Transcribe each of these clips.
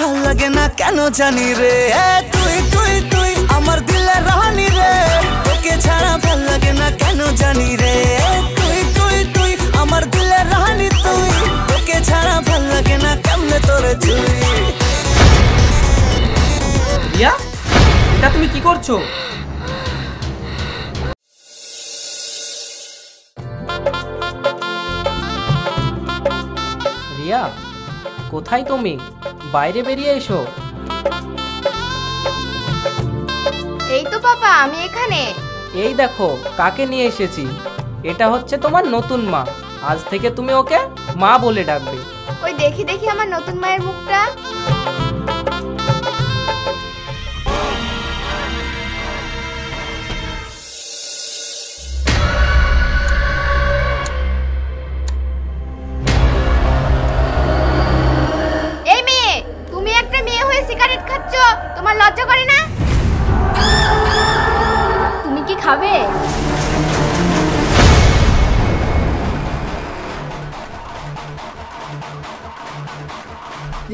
ভাল লাগে না কেন জানি রে, তুই তুই তুই আমার দিলের রানী রে, তোকে ছাড়া ভাল লাগে না কেন জানি রে, তুই তুই তুই আমার দিলের রানী তুই, তোকে ছাড়া ভাল লাগে না কেমনে তোরে তুই। রিয়া, এটা তুমি কি করছো? রিয়া, কোথায় তুমি? বাইরে বেরিয়ে এসো। এই তো পাপা, আমি এখানে। এই দেখো কাকে নিয়ে এসেছি। এটা হচ্ছে তোমার নতুন মা। আজ থেকে তুমি ওকে মা বলে ডাকবে। ওই দেখি দেখি আমার নতুন মায়ের মুখটা। এই মেয়ে, তুমি একটা মেয়ে হয়ে সিগারেট খাচ্ছ, তোমার লজ্জা করে না? তুমি কি খাবে?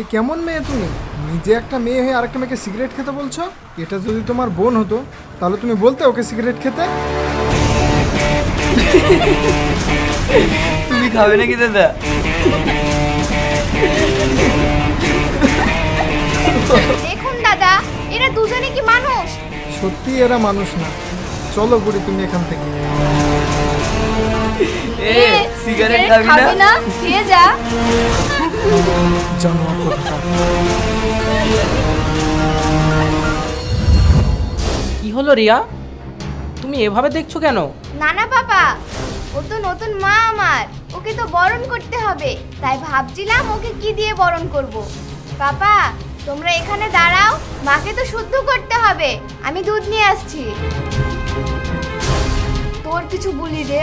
এ কেমন মেয়ে তুমি? নিজে একটা মেয়ে হয়ে আরেকটা মেয়েকে সিগারেট খেতে বলছো? এটা যদি তোমার বোন হতো তাহলে তুমি বলতে ওকে সিগারেট খেতে। তুমি খাবে নাকি দাদা? দেখুন দাদা, এরা দুজনে কি মানুষ? সত্যি এরা মানুষ না। চলো বুড়ি তুমি এখান থেকে। সিগারেট খাবি না? খেয়ে যা। জানোয়ার কোথাকার। কি হলো রিয়া, তুমি এভাবে দেখছো কেন? না না পাপা, ও তো নতুন মা আমার, ওকে তো বরণ করতে হবে, তাই ভাবছিলাম ওকে কি দিয়ে বরণ করব। পাপা তোমরা এখানে দাঁড়াও, মাকে তো শুদ্ধ করতে হবে, আমি দুধ নিয়ে আসছি। তোর কিছু বলি রে।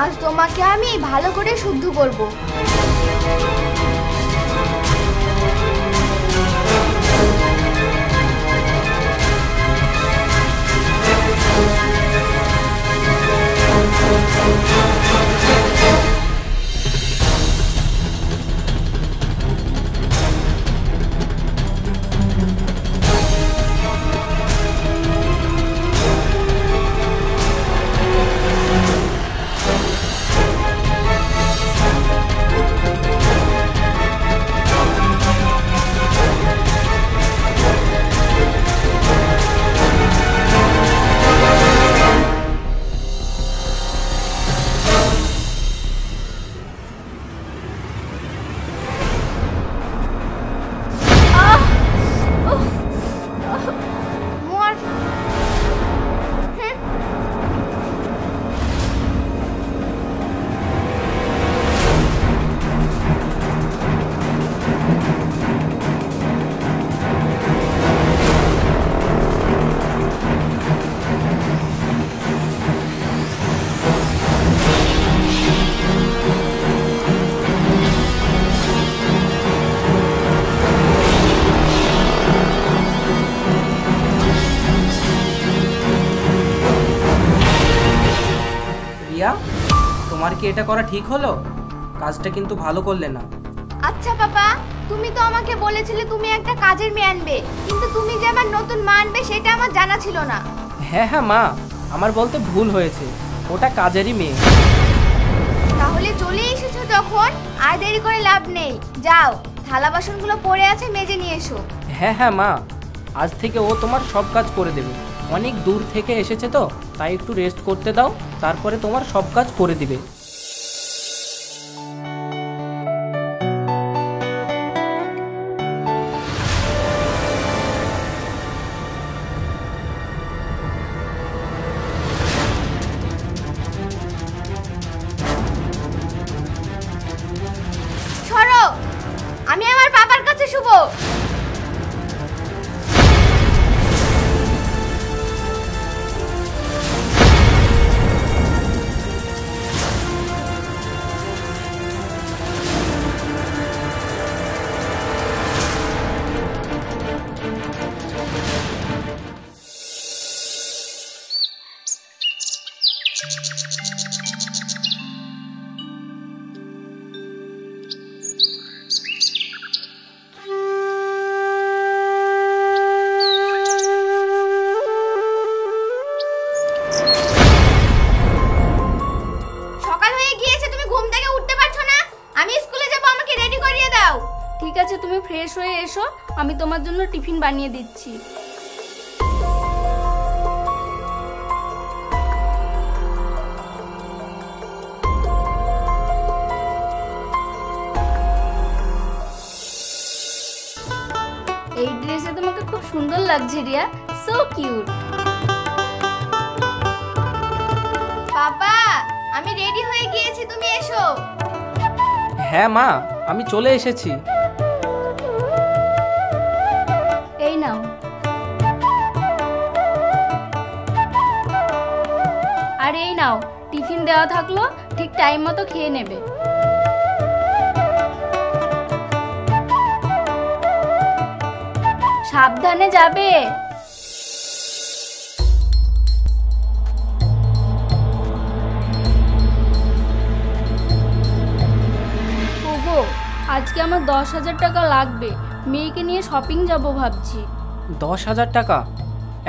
আজ তোমাকে আমি ভালো করে শুদ্ধ করব। তোমার কি এটা করা ঠিক হলো? কাজটা কিন্তু ভালো করলে না। আচ্ছা পাপা, তুমি তো আমাকে বলেছিলে তুমি একটা কাজের মেয়ে আনবে, কিন্তু তুমি যে আমার নতুন মা আনবে সেটা আমার জানা ছিল না। হ্যাঁ হ্যাঁ মা, আমার বলতে ভুল হয়েছে, ওটা কাজেরই মেয়ে। তাহলে চলে এসেছো যখন, আর দেরি করে লাভ নেই, যাও থালা বাসনগুলো পড়ে আছে মেজে নিয়ে এসো। হ্যাঁ হ্যাঁ মা, আজ থেকে ও তোমার সব কাজ করে দেবে। অনেক দূর থেকে এসেছে তো, তাই একটু রেস্ট করতে দাও, তারপরে তোমার সব কাজ করে দিবে। সরো, আমি আমার পাপার কাছে শুভ। আমি তোমার জন্য টিফিন বানিয়ে দিচ্ছি। এই ড্রেসে তোমাকে খুব সুন্দর লাগছে রিয়া, সো কিউট। পাপা আমি রেডি হয়ে গিয়েছি, তুমি এসো। হ্যাঁ মা, আমি চলে এসেছি। এই নাও। আর এই নাও, টিফিন দেওয়া থাকলো, ঠিক টাইম মতো খেয়ে নেবে। সাবধানে যাবে। ওগো, আজকে আমার 10,000 টাকা লাগবে, মেয়েকে নিয়ে শপিং যাব ভাবছি। 10,000 টাকা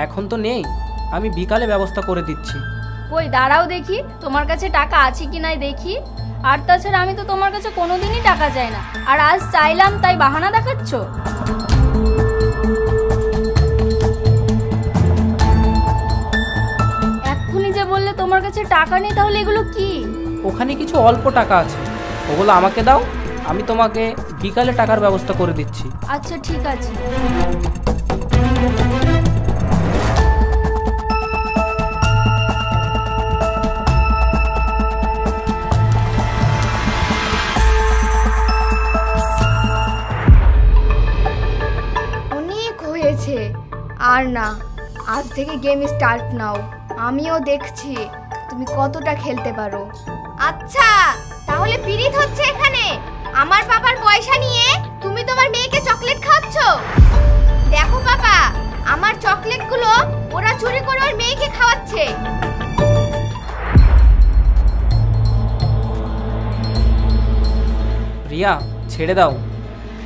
এখন তো নেই, আমি বিকালে ব্যবস্থা করে দিচ্ছি। কই দাঁড়াও দেখি, তোমার কাছে টাকা আছে কি নাই দেখি। আর তাছাড়া আমি তো তোমার কাছে কোনোদিনই টাকা চাই না, আর আজ চাইলাম তাই বাহানা দেখাচ্ছ। এক্ষুনি যে বললে তোমার কাছে টাকা নেই, তাহলে এগুলো কি? ওখানে কিছু অল্প টাকা আছে, ওগুলো আমাকে দাও, আমি তোমাকে বিকালে টাকার ব্যবস্থা করে দিচ্ছি। আচ্ছা ঠিক আছে। অনেক হয়েছে, আর না, আজ থেকে গেম স্টার্ট নাও। আমিও দেখছি তুমি কতটা খেলতে পারো। আচ্ছা তাহলে পিরিত হচ্ছে এখানে। আমার বাবার পয়সা নিয়ে তুমি তোমার মেয়েকে চকলেট খাওয়াচ্ছ। দেখো বাবা, আমার চকলেটগুলো ওরা চুরি করে ওর মেয়েকে খাওয়াচ্ছে। রিয়া, ছেড়ে দাও,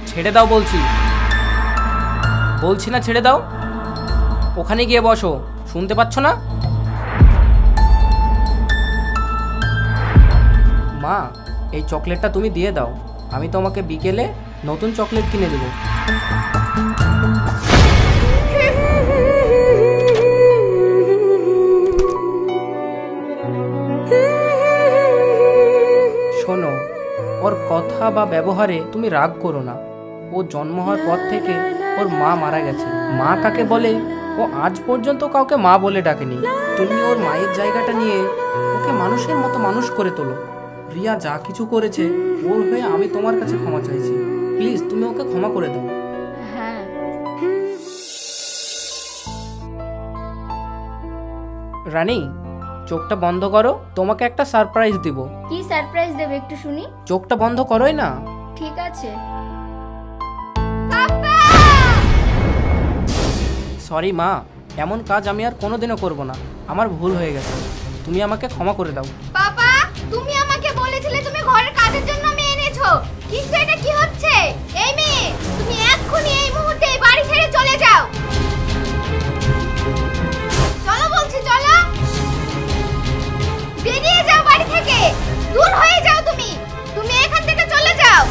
ছেড়ে দাও বলছি, বলছি না ছেড়ে দাও। ওখানে গিয়ে বসো, শুনতে পাচ্ছ না? মা, এই চকলেটটা তুমি দিয়ে দাও, আমি তোমাকে বিকেলে নতুন চকলেট কিনে দেবো। শোনো, ওর কথা বা ব্যবহারে তুমি রাগ করো না। ও জন্ম হওয়ার পর থেকে ওর মা মারা গেছে। মা কাকে বলে ও আজ পর্যন্ত কাউকে মা বলে ডাকেনি। তুমি ওর মায়ের জায়গাটা নিয়ে ওকে মানুষের মতো মানুষ করে তোলো। রিয়া যা কিছু করেছে ওর হয়ে আমি তোমার কাছে ক্ষমা চাইছি, প্লিজ তুমি ওকে ক্ষমা করে দাও। হ্যাঁ। রানী, চোখটা বন্ধ করো, তোমাকে একটা সারপ্রাইজ দিব। কি সারপ্রাইজ দেবে একটু শুনি? চোখটা বন্ধ করোই না। ঠিক আছে। সরি মা, এমন কাজ আমি আর কোনোদিনও করব না, আমার ভুল হয়ে গেছে, তুমি আমাকে ক্ষমা করে দাও। বাবা, তুমি আমাকে বলেছিলে তুমি ঘরের কাজের জন্য মেয়ে এনেছো, কিন্তু এটা কি হচ্ছে? এই মেয়ে, তুমি এক্ষুনি এই মুহূর্তে এই বাড়ি ছেড়ে চলে যাও। চলো বলছি, চলো, বেরিয়ে যাও বাড়ি থেকে, দূর হয়ে যাও। তুমি তুমি এখান থেকে চলে যাও।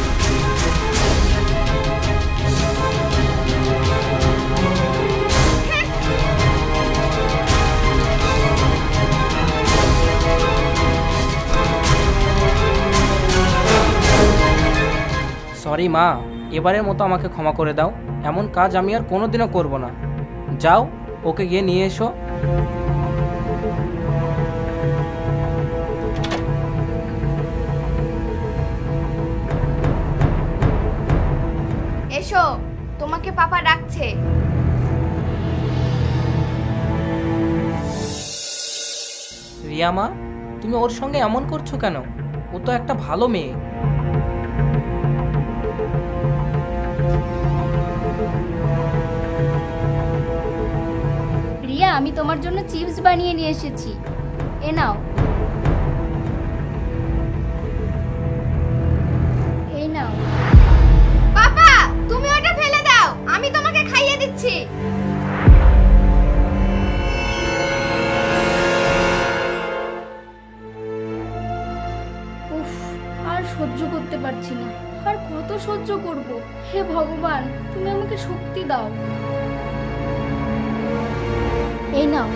সরি মা, এবারের মতো আমাকে ক্ষমা করে দাও, এমন কাজ আমি আর কোনোদিনও করব না। যাও, ওকে গিয়ে নিয়ে এসো। এসো, তোমাকে পাপা ডাকছে। রিয়া মা, তুমি ওর সঙ্গে এমন করছো কেন? ও তো একটা ভালো মেয়ে। রিয়া, আমি তোমার জন্য চিপস বানিয়ে নিয়ে এসেছি, এ নাও। এই নাও। পাপা, তুমি ওটা ফেলে দাও, আমি তোমাকে খাইয়ে দিচ্ছি। উফ, আর সহ্য করতে পারছি না, আর কত সহ্য করব? হে ভগবান, তুমি আমাকে শক্তি দাও। এই নাও।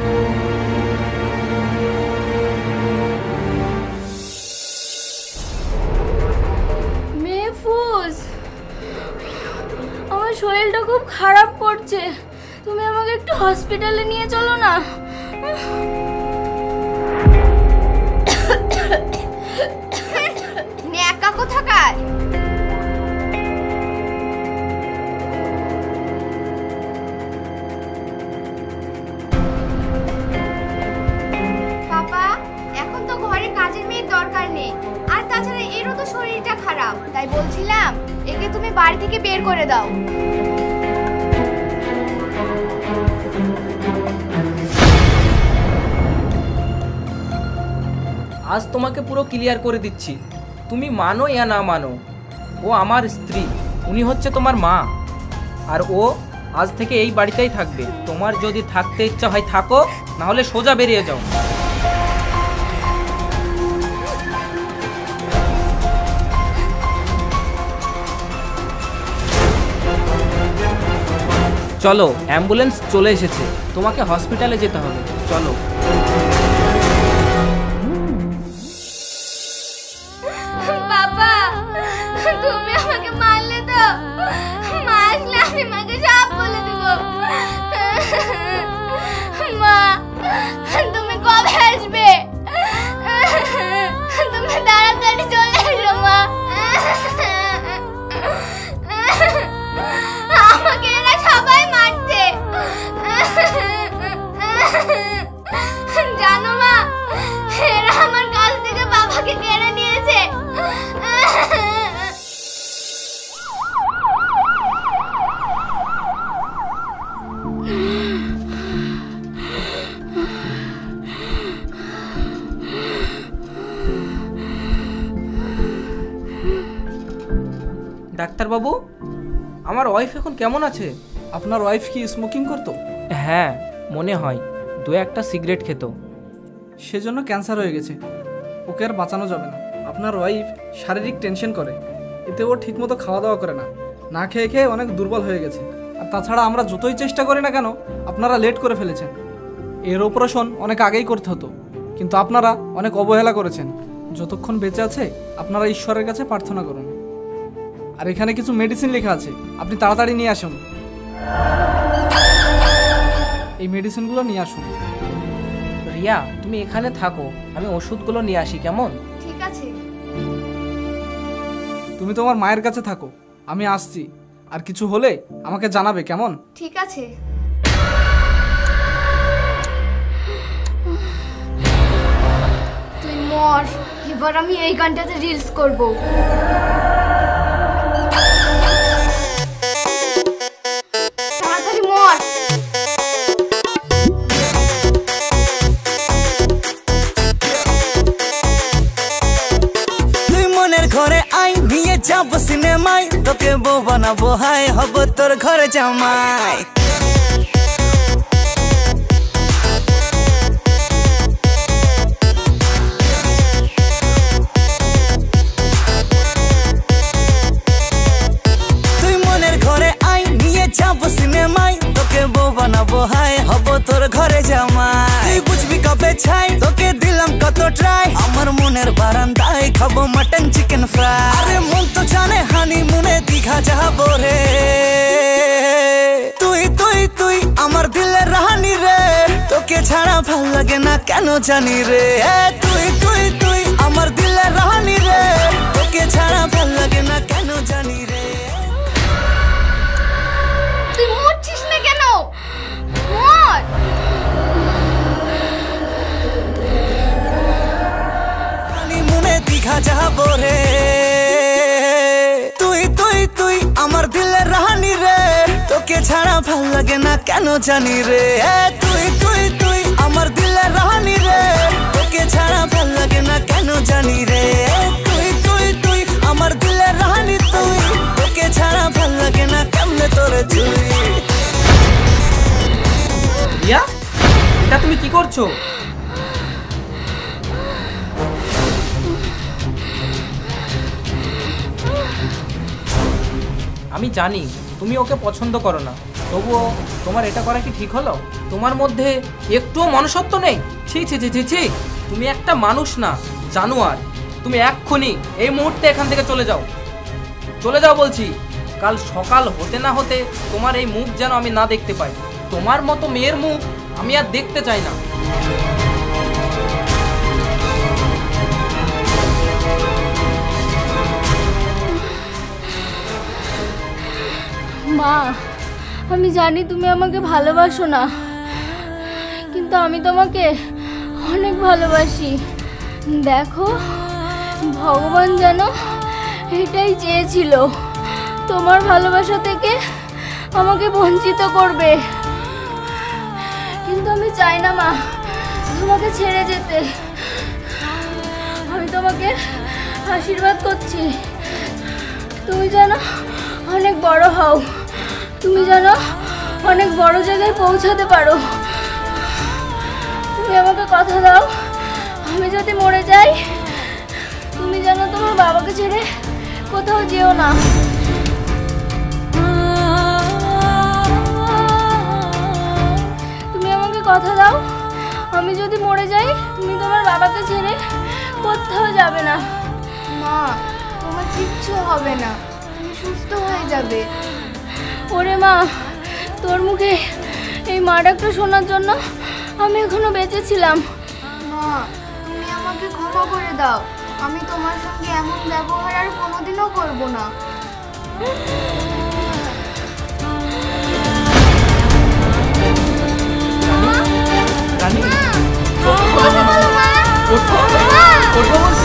মেহফুজ, আমার শরীরটা খুব খারাপ করছে, তুমি আমাকে একটু হসপিটালে নিয়ে চলো না। একা কোথাকার? পাপা, এখন তো ঘরে কাজের মেয়ের দরকার নেই, আর তাছাড়া এরও তো শরীরটা খারাপ, তাই বলছিলাম একে তুমি বাড়ি থেকে বের করে দাও। আজ তোমাকে পুরো ক্লিয়ার করে দিচ্ছি, তুমি মানো ইয়া না মানো, ও আমার স্ত্রী, উনি হচ্ছে তোমার মা, আর ও আজ থেকে এই বাড়িতেই থাকবে। তোমার যদি থাকতে ইচ্ছা হয় থাকো, না হলে সোজা বেরিয়ে যাও। চলো, অ্যাম্বুলেন্স চলে এসেছে, তোমাকে হসপিটালে যেতে হবে, চলো। বাবা, তুমি আমাকে মারলে তো, মা আসলে আমি মাকে সব বলে দেব। মা, তুমি কবে আসবে? তুমি তাড়াতাড়ি চলে এসো মা। আমাকে এরা সবাই মারছে, জানো মা, এরা আমার কাছ থেকে বাবাকে কেড়ে নিয়েছে। ডাক্তারবাবু, আমার ওয়াইফ এখন কেমন আছে? আপনার ওয়াইফ কি স্মোকিং করতো? হ্যাঁ, মনে হয় 2-1টা সিগারেট খেত। সেজন্য ক্যান্সার হয়ে গেছে, ওকে আর বাঁচানো যাবে না। আপনার ওয়াইফ শারীরিক টেনশন করে, এতে ও ঠিকমতো খাওয়া দাওয়া করে না, না খেয়ে খেয়ে অনেক দুর্বল হয়ে গেছে। আর তাছাড়া আমরা যতই চেষ্টা করি না কেন, আপনারা লেট করে ফেলেছেন। এর অপারেশন অনেক আগেই করতে হতো, কিন্তু আপনারা অনেক অবহেলা করেছেন। যতক্ষণ বেঁচে আছে আপনারা ঈশ্বরের কাছে প্রার্থনা করুন। আর এখানে কিছু মেডিসিন লেখা আছে, আপনি তাড়াতাড়ি নিয়ে আসুন। এই মেডিসিনগুলো নিয়ে আসুন। রিয়া, তুমি এখানে থাকো, আমি ওষুধগুলো নিয়ে আসি, কেমন? ঠিক আছে। তুমি তোমার মায়ের কাছে থাকো, আমি আসছি। আর কিছু হলে আমাকে জানাবে, কেমন? ঠিক আছে। তুই মর, এবার আমি এই গানটাতে রিলস করব। তাড়াতাড়ি মর। তুই মনের ঘরে আই, নিয়ে যাব সিনেমায়, তোকে বউ বানাবো, হাই হব তোর ঘরে জামাই। তুই মনের ঘরে আই, নিয়ে যাব সিনেমায়, তোকে বউ বানাবো, হাই হব তোর ঘরে জামাই। তুই বুঝবি কবে ছাই, তোকে দিলাম কত ট্রাই, আমার মনের বারান্দায় খাবো মাটন চিকেন ফ্রাই। আরে মন তো জানে হানিমুনে দীঘা যাবো রে। তুই তুই তুই আমার দিলের রানী রে, তোকে ছাড়া ভাল লাগে না কেন জানি রে। তুই তুই তুই আমার দিলের রানী রে, তোকে ছাড়া ভাল লাগে না কেন জানি রে। তুই মরছিস না কেন? মর। হানিমুনে দীঘা যাবো রে। তুই তুই তুই আমার দিলের রানী রে, তোকে ছাড়া ভাল লাগে না কেন জানি রে। তুই তুই তুই আমার দিলের রানী রে, তোকে ছাড়া ভাল লাগে না কেন জানি রে। তুই তুই তুই আমার দিলের রানী, তুই তোকে ছাড়া ভাল লাগে না কেমনে তোরে তুই। রিয়া, এটা তুমি কি করছো? আমি জানি তুমি ওকে পছন্দ করো না, তবুও তোমার এটা করা কি ঠিক হলো? তোমার মধ্যে একটুও মনুষ্যত্ব নেই। ছি ছি ছি ছি ছি, তুমি একটা মানুষ না, জানোয়ার। তুমি এক্ষুনি এই মুহূর্তে এখান থেকে চলে যাও, চলে যাও বলছি। কাল সকাল হতে না হতে তোমার এই মুখ যেন আমি না দেখতে পাই। তোমার মতো মেয়ের মুখ আমি আর দেখতে চাই না। মা, আমি জানি তুমি আমাকে ভালোবাসো না, কিন্তু আমি তোমাকে অনেক ভালোবাসি। দেখো, ভগবান যেন এটাই চেয়েছিল, তোমার ভালোবাসা থেকে আমাকে বঞ্চিত করবে। কিন্তু আমি চাই না মা তোমাকে ছেড়ে যেতে। আমি তোমাকে আশীর্বাদ করছি, তুমি যেন অনেক বড় হও, তুমি যেন অনেক বড় জায়গায় পৌঁছাতে পারো। তুমি আমাকে কথা দাও, আমি যদি মরে যাই তুমি যেন তোমার বাবাকে ছেড়ে কোথাও যেও না। তুমি আমাকে কথা দাও, আমি যদি মরে যাই তুমি তোমার বাবাকে ছেড়ে কোথাও যাবে না। মা, তোমার কিচ্ছু হবে না, তুমি সুস্থ হয়ে যাবে। ওরে মা, তোর মুখে এই মা ডাকটা শোনার জন্য আমি এখনো বেঁচে ছিলাম। মা, তুমি আমাকে ক্ষমা করে দাও, আমি তোমার সঙ্গে এমন ব্যবহার আর কোনোদিনও করব না। রানী, কথা বলো মা। ওঠো, ওঠো বলছি।